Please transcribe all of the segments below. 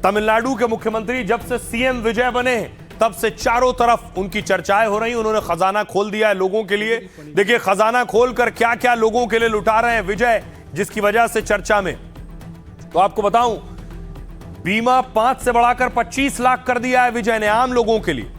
तमिलनाडु के मुख्यमंत्री जब से सीएम विजय बने तब से चारों तरफ उनकी चर्चाएं हो रही। उन्होंने खजाना खोल दिया है लोगों के लिए। देखिए खजाना खोलकर क्या क्या लोगों के लिए लुटा रहे हैं विजय, जिसकी वजह से चर्चा में। तो आपको बताऊं, बीमा 5 से बढ़ाकर 25 लाख कर दिया है विजय ने आम लोगों के लिए।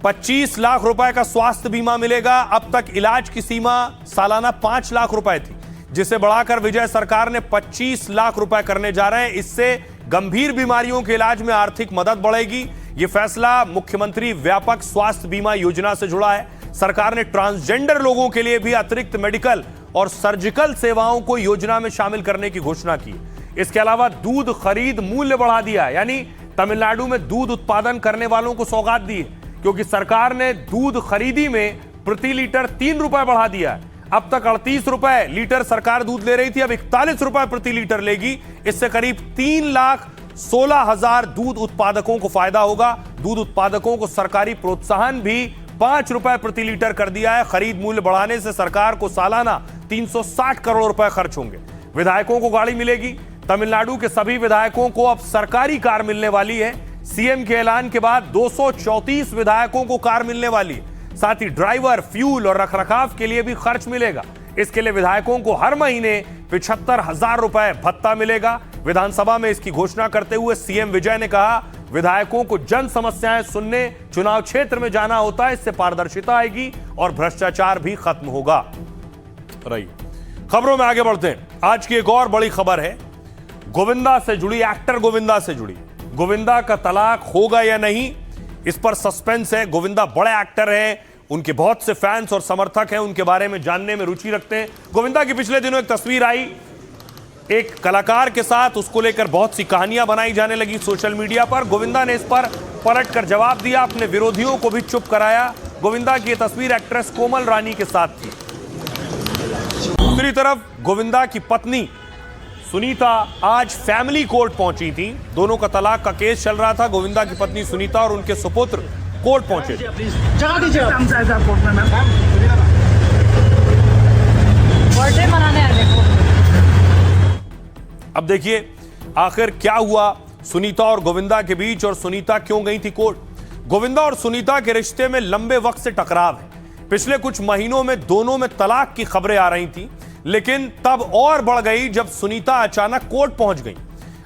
25 लाख रुपए का स्वास्थ्य बीमा मिलेगा। अब तक इलाज की सीमा सालाना 5 लाख रुपए थी, जिसे बढ़ाकर विजय सरकार ने 25 लाख रुपए करने जा रहे हैं। इससे गंभीर बीमारियों के इलाज में आर्थिक मदद बढ़ेगी। यह फैसला मुख्यमंत्री व्यापक स्वास्थ्य बीमा योजना से जुड़ा है। सरकार ने ट्रांसजेंडर लोगों के लिए भी अतिरिक्त मेडिकल और सर्जिकल सेवाओं को योजना में शामिल करने की घोषणा की। इसके अलावा दूध खरीद मूल्य बढ़ा दिया है, यानी तमिलनाडु में दूध उत्पादन करने वालों को सौगात दी है, क्योंकि सरकार ने दूध खरीदी में प्रति लीटर 3 रुपए बढ़ा दिया है। अब तक 38 रुपए लीटर सरकार दूध ले रही थी, अब 41 रुपए प्रति लीटर लेगी। इससे करीब 3,16,000 दूध उत्पादकों को फायदा होगा। दूध उत्पादकों को सरकारी प्रोत्साहन भी 5 रुपए प्रति लीटर कर दिया है। खरीद मूल्य बढ़ाने से सरकार को सालाना 360 करोड़ रुपए खर्च होंगे। विधायकों को गाड़ी मिलेगी। तमिलनाडु के सभी विधायकों को अब सरकारी कार मिलने वाली है। सीएम के ऐलान के बाद 234 विधायकों को कार मिलने वाली है। साथ ही ड्राइवर, फ्यूल और रखरखाव के लिए भी खर्च मिलेगा। इसके लिए विधायकों को हर महीने 75,000 रुपए भत्ता मिलेगा। विधानसभा में इसकी घोषणा करते हुए सीएम विजय ने कहा, विधायकों को जन समस्याएं सुनने चुनाव क्षेत्र में जाना होता है। इससे पारदर्शिता आएगी और भ्रष्टाचार भी खत्म होगा। रही खबरों में आगे बढ़ते हैं। आज की एक और बड़ी खबर है गोविंदा से जुड़ी, एक्टर गोविंदा से जुड़ी। गोविंदा का तलाक होगा या नहीं, इस पर सस्पेंस है। गोविंदा बड़े एक्टर हैं, उनके बहुत से फैंस और समर्थक हैं, उनके बारे में जानने में रुचि रखते हैं। गोविंदा की पिछले दिनों एक तस्वीर आई एक कलाकार के साथ, उसको लेकर बहुत सी कहानियां बनाई जाने लगी सोशल मीडिया पर। गोविंदा ने इस पर पलट कर जवाब दिया, अपने विरोधियों को भी चुप कराया। गोविंदा की यह तस्वीर एक्ट्रेस कोमल रानी के साथ थी। दूसरी तरफ गोविंदा की पत्नी सुनीता आज फैमिली कोर्ट पहुंची थी। दोनों का तलाक का केस चल रहा था। गोविंदा की पत्नी सुनीता और उनके सुपुत्र कोर्ट पहुंचे। बर्थडे मनाने आए थे। अब देखिए आखिर क्या हुआ सुनीता और गोविंदा के बीच, और सुनीता क्यों गई थी कोर्ट। गोविंदा और सुनीता के रिश्ते में लंबे वक्त से टकराव है। पिछले कुछ महीनों में दोनों में तलाक की खबरें आ रही थी, लेकिन तब और बढ़ गई जब सुनीता अचानक कोर्ट पहुंच गई।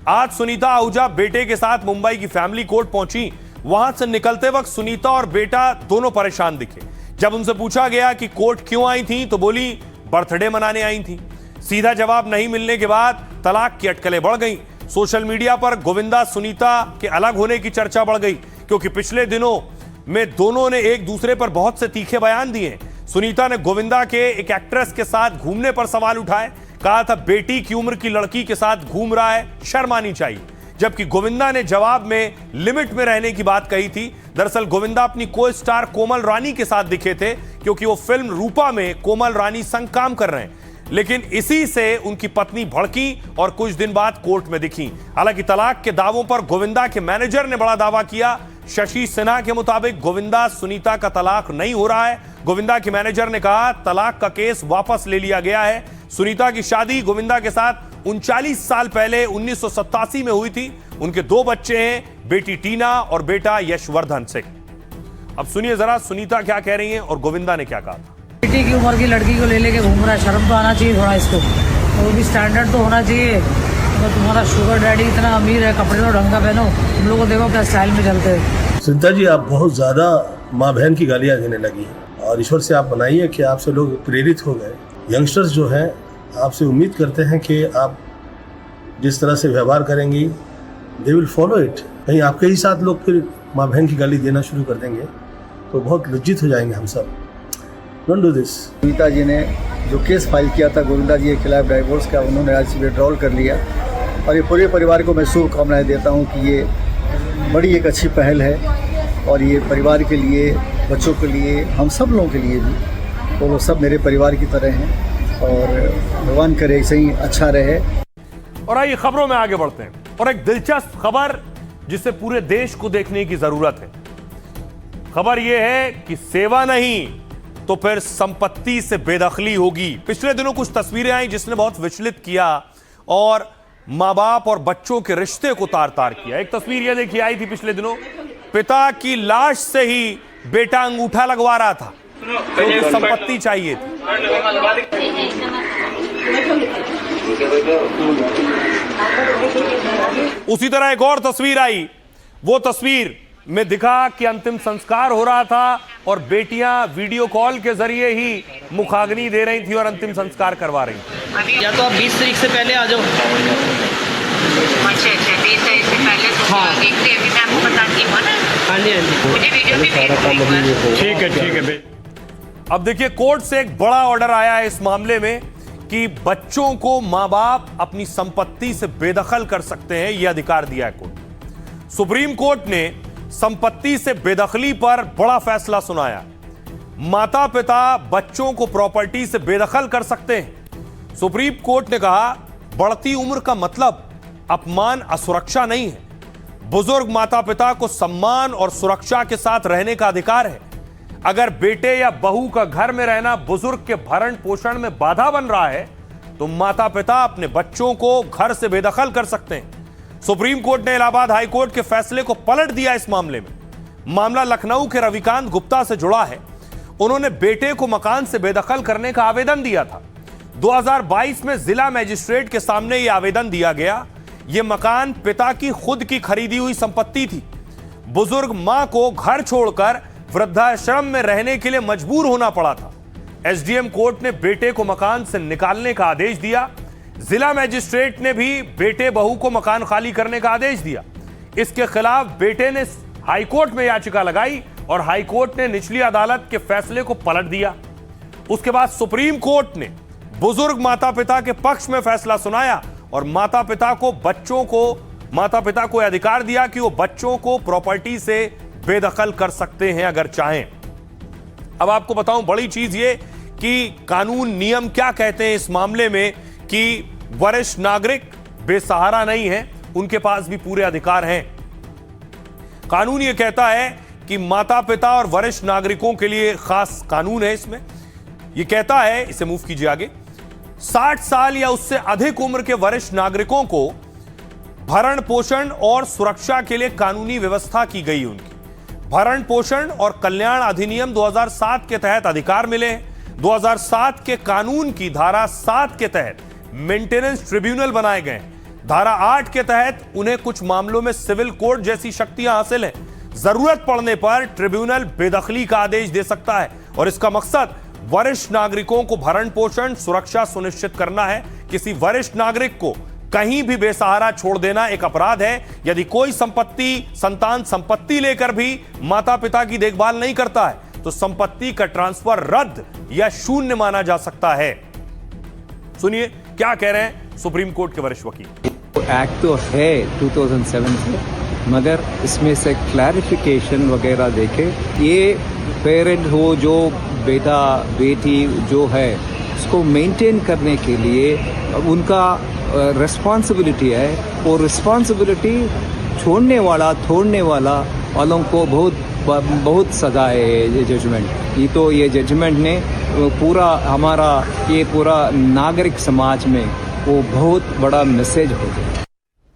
आज सुनीता आहूजा बेटे के साथ मुंबई की फैमिली कोर्ट पहुंची। वहां से निकलते वक्त सुनीता और बेटा दोनों परेशान दिखे। जब उनसे पूछा गया कि कोर्ट क्यों आई थी, तो बोली बर्थडे मनाने आई थी। सीधा जवाब नहीं मिलने के बाद तलाक की अटकलें बढ़ गई। सोशल मीडिया पर गोविंदा सुनीता के अलग होने की चर्चा बढ़ गई, क्योंकि पिछले दिनों में दोनों ने एक दूसरे पर बहुत से तीखे बयान दिए। सुनीता ने गोविंदा के एक एक्ट्रेस के साथ घूमने पर सवाल उठाए। कहा था बेटी की उम्र की लड़की के साथ घूम रहा है, शर्म आनी चाहिए। जबकि गोविंदा ने जवाब में लिमिट में रहने की बात कही थी। दरअसल गोविंदा अपनी को स्टार कोमल रानी के साथ दिखे थे, क्योंकि वो फिल्म रूपा में कोमल रानी संग काम कर रहे हैं। लेकिन इसी से उनकी पत्नी भड़की और कुछ दिन बाद कोर्ट में दिखी। हालांकि तलाक के दावों पर गोविंदा के मैनेजर ने बड़ा दावा किया। शशि सिन्हा के मुताबिक गोविंदा सुनीता का तलाक नहीं हो रहा है। गोविंदा के मैनेजर ने कहा तलाक का केस वापस ले लिया गया है। सुनीता की शादी गोविंदा के साथ 39 साल पहले 1987 में हुई थी। उनके 2 बच्चे हैं, बेटी टीना और बेटा यशवर्धन सिंह। अब सुनिए जरा सुनीता क्या कह रही हैं और गोविंदा ने क्या कहा था। बेटी की उम्र की लड़की को ले लेके घूम रहा है, शर्म तो आना चाहिए थोड़ा इसको, वो भी स्टैंडर्ड तो होना चाहिए। तो तुम्हारा शुगर डैडी इतना अमीर है, कपड़े तो ढंग का पहनो, तुम लोग को देखो क्या स्टाइल में चलते हैं। सुनीता जी आप बहुत ज़्यादा माँ बहन की गालियाँ देने लगी हैं, और ईश्वर से आप बनाइए कि आपसे लोग प्रेरित हो गए। यंगस्टर्स जो हैं आपसे उम्मीद करते हैं कि आप जिस तरह से व्यवहार करेंगी दे विल फॉलो इट। कहीं आपके ही साथ लोग फिर माँ बहन की गाली देना शुरू कर देंगे तो बहुत लज्जित हो जाएंगे हम सब। Don't do this. Sunita ji ने जो केस फाइल किया था गोविंदा जी के खिलाफ डाइवोर्स का, उन्होंने आज विड्रॉल कर लिया। और ये पूरे परिवार को मैं शुभकामनाएं देता हूँ कि ये बड़ी एक अच्छी पहल है, और ये परिवार के लिए, बच्चों के लिए, हम सब लोगों के लिए भी, तो वो सब मेरे परिवार की तरह हैं, और भगवान करे ऐसे ही अच्छा रहे। और आइए खबरों में आगे बढ़ते हैं, और एक दिलचस्प खबर जिसे पूरे देश को देखने की जरूरत है। खबर यह है कि सेवा नहीं तो फिर संपत्ति से बेदखली होगी। पिछले दिनों कुछ तस्वीरें आई जिसने बहुत विचलित किया, और मां बाप और बच्चों के रिश्ते को तार तार किया। एक तस्वीर यह देखिए आई थी पिछले दिनों, पिता की लाश से ही बेटा अंगूठा लगवा रहा था क्योंकि संपत्ति चाहिए थी। उसी तरह एक और तस्वीर आई, वो तस्वीर में दिखा कि अंतिम संस्कार हो रहा था और बेटियां वीडियो कॉल के जरिए ही मुखाग्नि दे रही थी और अंतिम संस्कार करवा रही थी। या तो आप 20 तारीख से पहले आ जाओ। अच्छा 20 तारीख से पहले तो देखते हैं, मैं आपको बताती हूँ ना। हाँ जी हाँ जी, मुझे वीडियो भी भेज। ठीक है। अब देखिए कोर्ट से एक बड़ा ऑर्डर आया है इस मामले में कि बच्चों को मां बाप अपनी संपत्ति से बेदखल कर सकते हैं, यह अधिकार दिया है कोर्ट। सुप्रीम कोर्ट ने संपत्ति से बेदखली पर बड़ा फैसला सुनाया। माता पिता बच्चों को प्रॉपर्टी से बेदखल कर सकते हैं। सुप्रीम कोर्ट ने कहा बढ़ती उम्र का मतलब अपमान असुरक्षा नहीं है। बुजुर्ग माता पिता को सम्मान और सुरक्षा के साथ रहने का अधिकार है। अगर बेटे या बहू का घर में रहना बुजुर्ग के भरण पोषण में बाधा बन रहा है तो माता पिता अपने बच्चों को घर से बेदखल कर सकते हैं। सुप्रीम कोर्ट ने इलाहाबाद हाई कोर्ट के फैसले को पलट दिया। इस मामले में मामला लखनऊ के रविकांत गुप्ता से जुड़ा है। उन्होंने बेटे को मकान से बेदखल करने का आवेदन दिया था। 2022 में जिला मजिस्ट्रेट के सामने यह आवेदन दिया गया। यह मकान पिता की खुद की खरीदी हुई संपत्ति थी। बुजुर्ग मां को घर छोड़कर वृद्धाश्रम में रहने के लिए मजबूर होना पड़ा था। एसडीएम कोर्ट ने बेटे को मकान से निकालने का आदेश दिया। जिला मजिस्ट्रेट ने भी बेटे बहू को मकान खाली करने का आदेश दिया। इसके खिलाफ बेटे ने हाईकोर्ट में याचिका लगाई और हाईकोर्ट ने निचली अदालत के फैसले को पलट दिया। उसके बाद सुप्रीम कोर्ट ने बुजुर्ग माता पिता के पक्ष में फैसला सुनाया और माता पिता को अधिकार दिया कि वो बच्चों को प्रॉपर्टी से बेदखल कर सकते हैं अगर चाहें। अब आपको बताऊं बड़ी चीज ये कि कानून नियम क्या कहते हैं इस मामले में कि वरिष्ठ नागरिक बेसहारा नहीं है, उनके पास भी पूरे अधिकार हैं। कानून ये कहता है कि माता पिता और वरिष्ठ नागरिकों के लिए खास कानून है। इसमें यह कहता है, इसे मूव कीजिए आगे, 60 साल या उससे अधिक उम्र के वरिष्ठ नागरिकों को भरण पोषण और सुरक्षा के लिए कानूनी व्यवस्था की गई। उनकी भरण पोषण और कल्याण अधिनियम 2007 के तहत अधिकार मिले। 2007 के कानून की धारा 7 के तहत मेंटेनेंस ट्रिब्यूनल बनाए गए। धारा 8 के तहत उन्हें कुछ मामलों में सिविल कोर्ट जैसी शक्तियां हासिल हैं। जरूरत पड़ने पर ट्रिब्यूनल बेदखली का आदेश दे सकता है और इसका मकसद वरिष्ठ नागरिकों को भरण पोषण सुरक्षा सुनिश्चित करना है। किसी वरिष्ठ नागरिक को कहीं भी बेसहारा छोड़ देना एक अपराध है। यदि कोई संतान संपत्ति लेकर भी माता पिता की देखभाल नहीं करता है तो संपत्ति का ट्रांसफर रद्द या शून्य माना जा सकता है। सुनिए क्या कह रहे हैं सुप्रीम कोर्ट के वरिष्ठ वकील। एक्ट तो है 2007 से, मगर इसमें से क्लैरिफिकेशन वगैरह देखे, ये पेरेंट हो जो बेटा बेटी जो है उसको मेंटेन करने के लिए उनका रिस्पॉन्सिबिलिटी है। और रिस्पॉन्सिबिलिटी छोड़ने वाला वालों को बहुत सजा है ये जजमेंट। ये जजमेंट ने पूरा नागरिक समाज में वो बहुत बड़ा मैसेज हो गया।